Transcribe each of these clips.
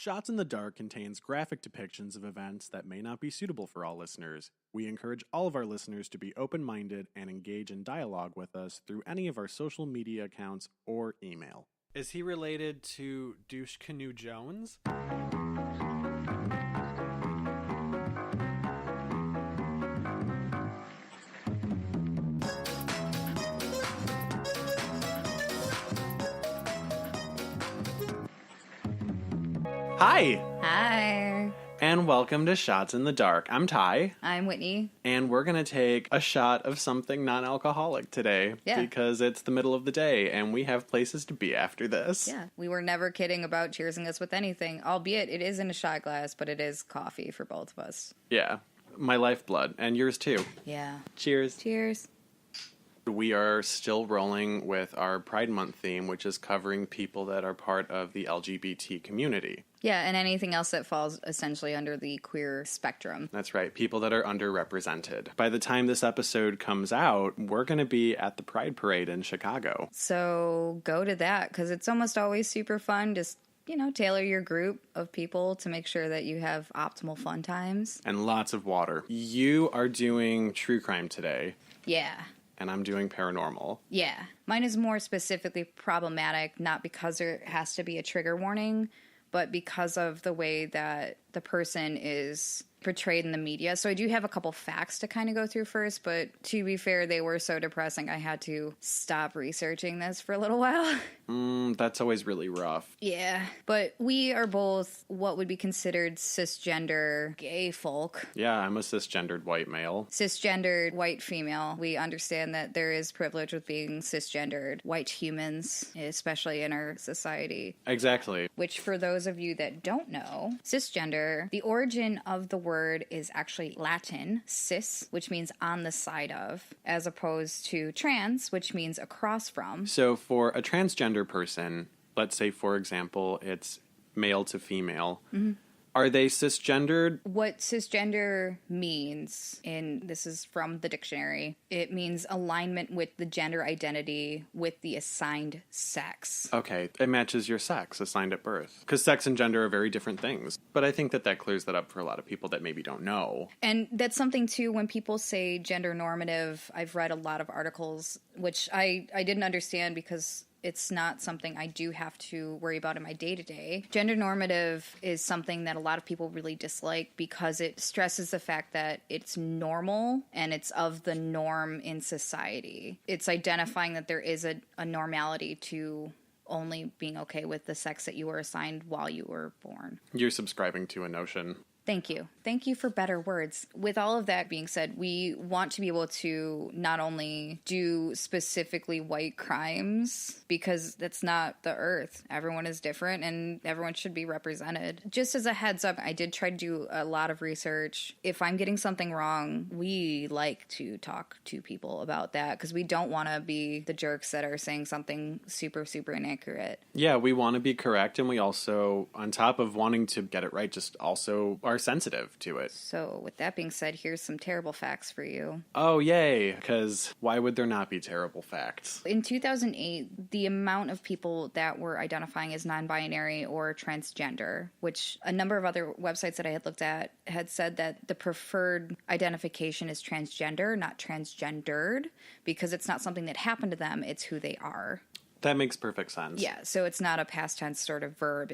Shots in the Dark contains graphic depictions of events that may not be suitable for all listeners. We encourage all of our listeners to be open-minded and engage in dialogue with us through any of our social media accounts or email. Is he related to Douche Canoe Jones? Hi! Hi! And welcome to Shots in the Dark. I'm Ty. I'm Whitney. And we're going to take a shot of something non-alcoholic today. Yeah. Because it's the middle of the day and we have places to be after this. Yeah, we were never kidding about cheersing us with anything, albeit it is in a shot glass, but it is coffee for both of us. Yeah. My lifeblood. And yours too. Yeah. Cheers. Cheers. We are still rolling with our Pride Month theme, which is covering people that are part of the LGBT community. Yeah, and anything else that falls essentially under the queer spectrum. That's right, people that are underrepresented. By the time this episode comes out, we're going to be at the Pride Parade in Chicago. So go to that, because it's almost always super fun. Just, tailor your group of people to make sure that you have optimal fun times. And lots of water. You are doing true crime today. Yeah. And I'm doing paranormal. Yeah. Mine is more specifically problematic, not because there has to be a trigger warning, but because of the way that the person is portrayed in the media. So I do have a couple facts to kind of go through first, but to be fair, they were so depressing I had to stop researching this for a little while. That's always really rough. Yeah, but we are both what would be considered cisgender gay folk. Yeah, I'm a cisgendered white male. Cisgendered white female. We understand that there is privilege with being cisgendered white humans, especially in our society. Exactly. Which, for those of you that don't know, cisgender, the origin of the word is actually Latin, cis, which means on the side of, as opposed to trans, which means across from. So for a transgender person, let's say, for example, it's male to female, are they cisgendered? What cisgender means, and this is from the dictionary, it means alignment with the gender identity with the assigned sex. Okay, it matches your sex assigned at birth. Because sex and gender are very different things. But I think that clears that up for a lot of people that maybe don't know. And that's something, too, when people say gender normative, I've read a lot of articles, which I didn't understand because it's not something I do have to worry about in my day-to-day. Gender normative is something that a lot of people really dislike because it stresses the fact that it's normal and it's of the norm in society. It's identifying that there is a normality to only being okay with the sex that you were assigned while you were born. You're subscribing to a notion. Thank you. Thank you for better words. With all of that being said, we want to be able to not only do specifically white crimes, because that's not the earth. Everyone is different and everyone should be represented. Just as a heads up, I did try to do a lot of research. If I'm getting something wrong, we like to talk to people about that because we don't want to be the jerks that are saying something super, super inaccurate. Yeah, we want to be correct, and we also, on top of wanting to get it right, just also are sensitive to it. So with that being said, here's some terrible facts for you. Oh, yay, because why would there not be terrible facts? In 2008, the amount of people that were identifying as non-binary or transgender, which a number of other websites that I had looked at had said that the preferred identification is transgender, not transgendered, because it's not something that happened to them, it's who they are. That makes perfect sense. Yeah, so it's not a past tense sort of verb.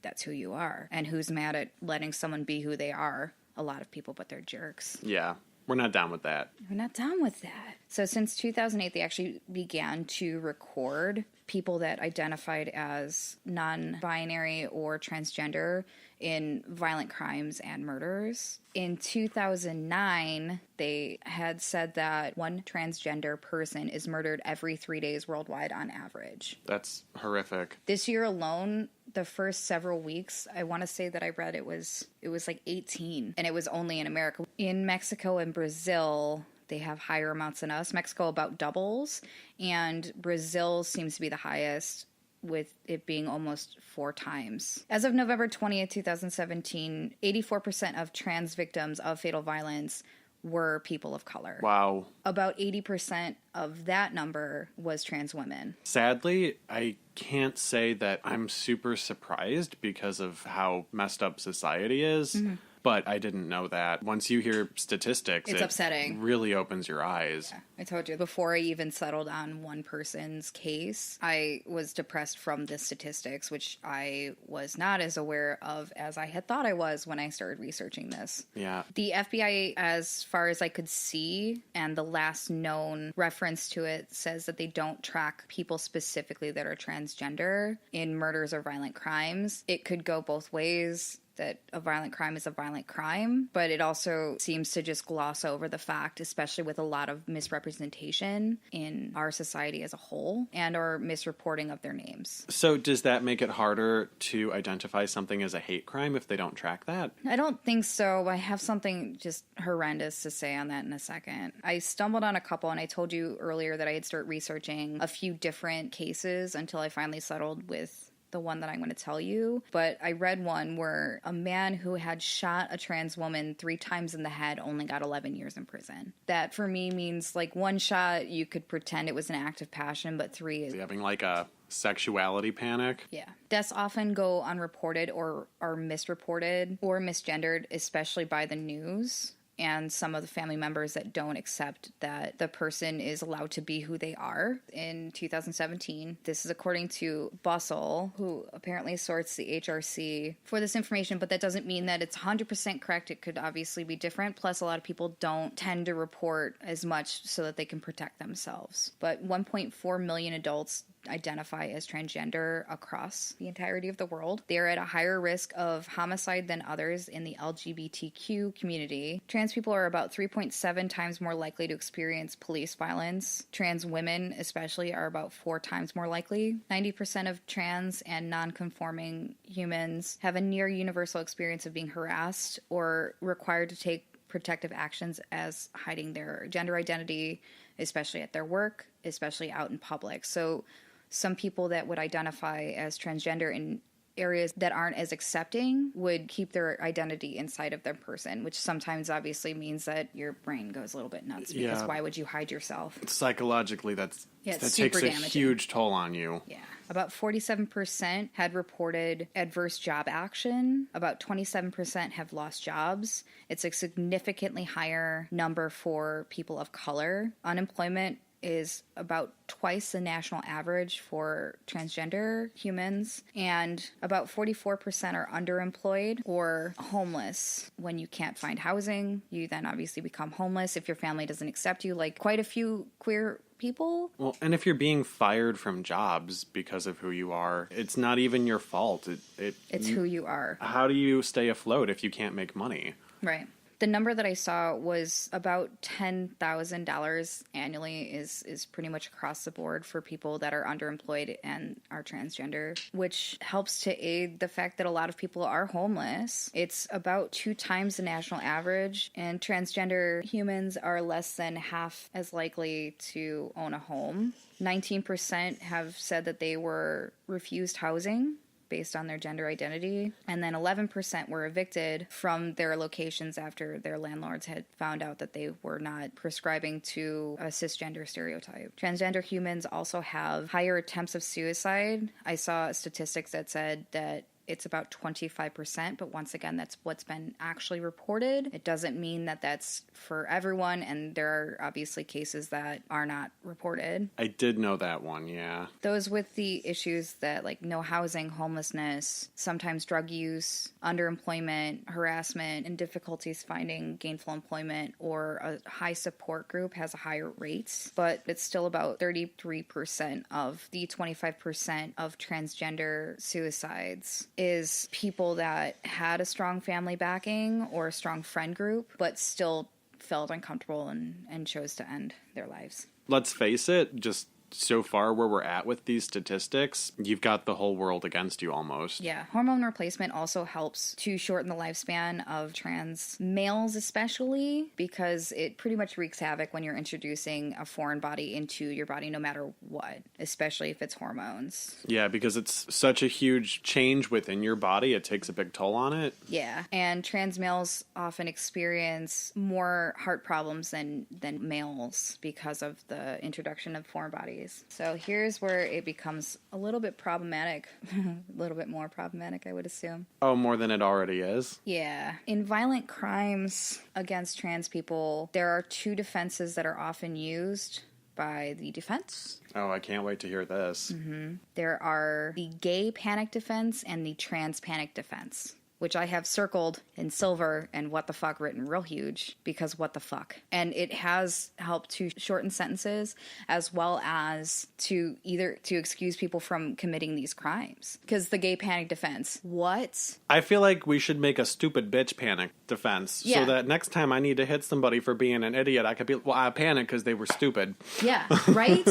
That's who you are. And who's mad at letting someone be who they are? A lot of people, but they're jerks. Yeah, we're not down with that. We're not down with that. So since 2008, they actually began to record people that identified as non-binary or transgender in violent crimes and murders. In 2009, they had said that one transgender person is murdered every 3 days worldwide on average. That's horrific. This year alone, the first several weeks, I want to say that I read it was like 18, and it was only in America. In Mexico and Brazil, they have higher amounts than us. Mexico about doubles, and Brazil seems to be the highest, with it being almost 4 times. As of November 20th, 2017, 84% of trans victims of fatal violence were people of color. Wow. About 80% of that number was trans women. Sadly, I can't say that I'm super surprised because of how messed up society is. Mm-hmm. But I didn't know that. Once you hear statistics, it's upsetting. Really opens your eyes. Yeah, I told you, before I even settled on one person's case, I was depressed from the statistics, which I was not as aware of as I had thought I was when I started researching this. Yeah. The FBI, as far as I could see, and the last known reference to it says that they don't track people specifically that are transgender in murders or violent crimes. It could go both ways, that a violent crime is a violent crime, but it also seems to just gloss over the fact, especially with a lot of misrepresentation in our society as a whole and or misreporting of their names. So does that make it harder to identify something as a hate crime if they don't track that? I don't think so. I have something just horrendous to say on that in a second. I stumbled on a couple, and I told you earlier that I had started researching a few different cases until I finally settled with the one that I'm going to tell you. But I read one where a man who had shot a trans woman 3 times in the head only got 11 years in prison. That for me means, like, 1 shot you could pretend it was an act of passion, but 3 is having like a sexuality panic. Yeah. Deaths often go unreported or are misreported or misgendered, especially by the news and some of the family members that don't accept that the person is allowed to be who they are. In 2017, this is according to Bustle, who apparently sorts the HRC for this information, but that doesn't mean that it's 100% correct. It could obviously be different. Plus, a lot of people don't tend to report as much so that they can protect themselves. But 1.4 million adults identify as transgender across the entirety of the world. They are at a higher risk of homicide than others in the LGBTQ community. Trans people are about 3.7 times more likely to experience police violence. Trans women, especially, are about 4 times more likely. 90% of trans and non-conforming humans have a near universal experience of being harassed or required to take protective actions as hiding their gender identity, especially at their work, especially out in public. So some people that would identify as transgender in areas that aren't as accepting would keep their identity inside of their person, which sometimes obviously means that your brain goes a little bit nuts, because why would you hide yourself? Psychologically, that super takes damaging. A huge toll on you. Yeah. About 47% had reported adverse job action. About 27% have lost jobs. It's a significantly higher number for people of color. Unemployment is about twice the national average for transgender humans, and about 44% are underemployed or homeless. When you can't find housing, you then obviously become homeless if your family doesn't accept you, like quite a few queer people. Well, and if you're being fired from jobs because of who you are, it's not even your fault. It's who you are. How do you stay afloat if you can't make money? Right. The number that I saw was about $10,000 annually is pretty much across the board for people that are underemployed and are transgender, which helps to aid the fact that a lot of people are homeless. It's about 2 times the national average, and transgender humans are less than half as likely to own a home. 19% have said that they were refused housing based on their gender identity, and then 11% were evicted from their locations after their landlords had found out that they were not prescribing to a cisgender stereotype. Transgender humans also have higher attempts of suicide. I saw statistics that said that it's about 25%, but once again, that's what's been actually reported. It doesn't mean that that's for everyone, and there are obviously cases that are not reported. I did know that one, yeah. Those with the issues that, like, no housing, homelessness, sometimes drug use, underemployment, harassment, and difficulties finding gainful employment or a high support group has higher rates, but it's still about 33% of the 25% of transgender suicides is people that had a strong family backing or a strong friend group, but still felt uncomfortable and chose to end their lives. Let's face it, just so far where we're at with these statistics, you've got the whole world against you almost. Yeah. Hormone replacement also helps to shorten the lifespan of trans males, especially because it pretty much wreaks havoc when you're introducing a foreign body into your body, no matter what, especially if it's hormones. Yeah, because it's such a huge change within your body. It takes a big toll on it. Yeah. And trans males often experience more heart problems than males because of the introduction of foreign bodies. So here's where it becomes a little bit problematic, a little bit more problematic, I would assume. Oh, more than it already is? Yeah. In violent crimes against trans people, there are two defenses that are often used by the defense. Oh, I can't wait to hear this. Mm-hmm. There are the gay panic defense and the trans panic defense, which I have circled in silver and what the fuck written real huge, because what the fuck. And it has helped to shorten sentences as well as to excuse people from committing these crimes. Because the gay panic defense, what? I feel like we should make a stupid bitch panic defense so that next time I need to hit somebody for being an idiot, I could be, well, I panicked because they were stupid. Yeah, right?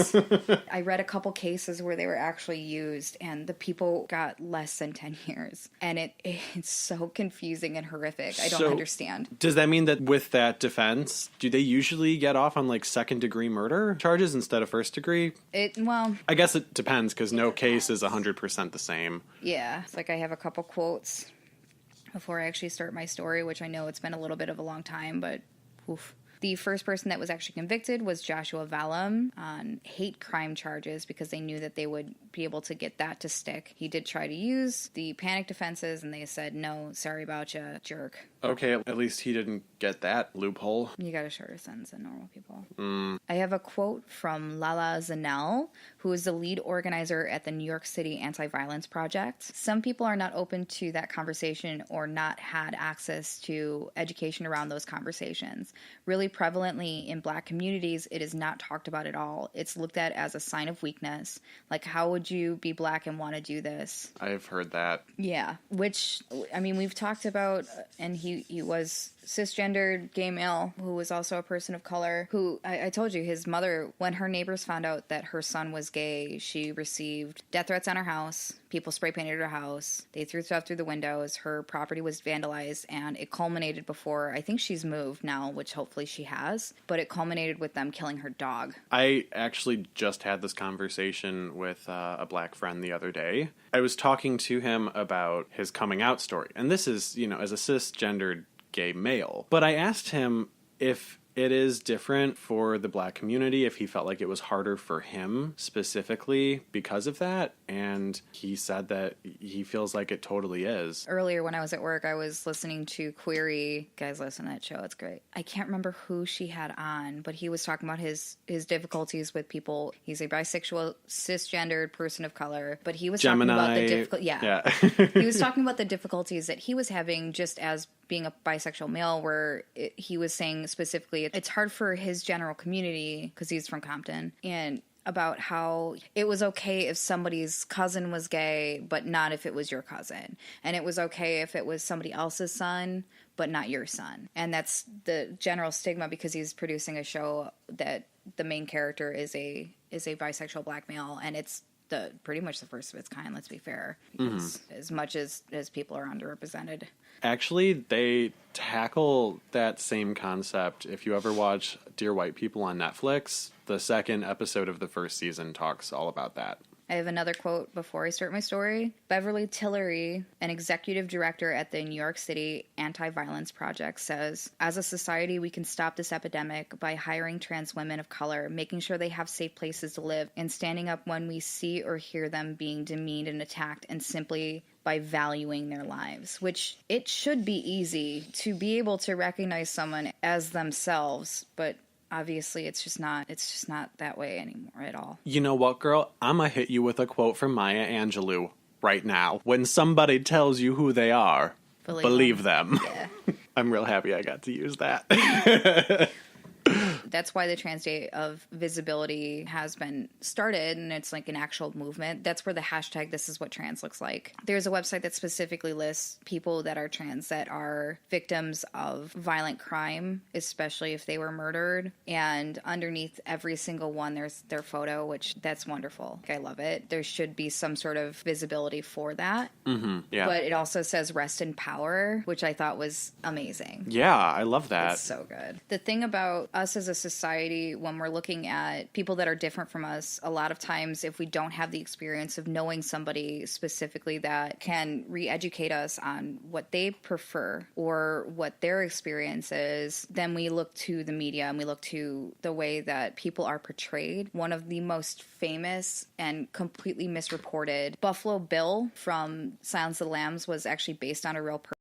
I read a couple cases where they were actually used and the people got less than 10 years. And it's so confusing and horrific. I don't understand. Does that mean that with that defense, do they usually get off on like second-degree murder charges instead of first-degree? Well, I guess it depends because no case is 100% the same. Yeah. It's like I have a couple quotes before I actually start my story, which I know it's been a little bit of a long time, but oof. The first person that was actually convicted was Joshua Valum on hate crime charges because they knew that they would be able to get that to stick. He did try to use the panic defenses and they said, no, sorry about you, jerk. Okay, at least he didn't get that loophole. You got a shorter sentence than normal people. I have a quote from Lala Zanel, who is the lead organizer at the New York City Anti-Violence Project. Some people are not open to that conversation or not had access to education around those conversations. Really prevalently in Black communities, it is not talked about at all. It's looked at as a sign of weakness. Like, how would you be Black and want to do this? I've heard that. Yeah, which, I mean, we've talked about, and he was cisgendered gay male who was also a person of color who I told you his mother, when her neighbors found out that her son was gay, she received death threats on her house. People spray painted her house. They threw stuff through the windows. Her property was vandalized, and it culminated before, I think she's moved now, which hopefully she has, but it culminated with them killing her dog. I actually just had this conversation with a Black friend the other day. I was talking to him about his coming out story, and this is, as a cisgendered gay male. But I asked him if it is different for the Black community, if he felt like it was harder for him specifically because of that, and he said that he feels like it totally is. Earlier when I was at work, I was listening to Query. Guys, listen to that show. It's great. I can't remember who she had on, but he was talking about his difficulties with people. He's a bisexual, cisgendered person of color, but he was Gemini, talking about the difficulty. Yeah. He was talking about the difficulties that he was having just as being a bisexual male, where he was saying specifically it's hard for his general community, because he's from Compton, and about how it was okay if somebody's cousin was gay, but not if it was your cousin. And it was okay if it was somebody else's son, but not your son. And that's the general stigma, because he's producing a show that the main character is a bisexual Black male, and it's pretty much the first of its kind, let's be fair, because as much as people are underrepresented. Actually, they tackle that same concept. If you ever watch Dear White People on Netflix, the second episode of the first season talks all about that. I have another quote before I start my story. Beverly Tillery, an executive director at the New York City Anti-Violence Project, says, as a society, we can stop this epidemic by hiring trans women of color, making sure they have safe places to live, and standing up when we see or hear them being demeaned and attacked, and simply by valuing their lives, which it should be easy to be able to recognize someone as themselves, but obviously it's just not that way anymore at all. You know what, girl? I'm gonna hit you with a quote from Maya Angelou right now. When somebody tells you who they are, believe them. Yeah. I'm real happy I got to use that. That's why the Trans Day of Visibility has been started, and it's like an actual movement. That's where the hashtag "This is what trans looks like." There's a website that specifically lists people that are trans that are victims of violent crime, especially if they were murdered. And underneath every single one, there's their photo, which that's wonderful. I love it. There should be some sort of visibility for that. Yeah. But it also says "Rest in Power," which I thought was amazing. Yeah, I love that. It's so good. The thing about us as a society, when we're looking at people that are different from us, a lot of times if we don't have the experience of knowing somebody specifically that can re-educate us on what they prefer or what their experience is, then we look to the media and we look to the way that people are portrayed. One of the most famous and completely misreported, Buffalo Bill from Silence of the Lambs, was actually based on a real person.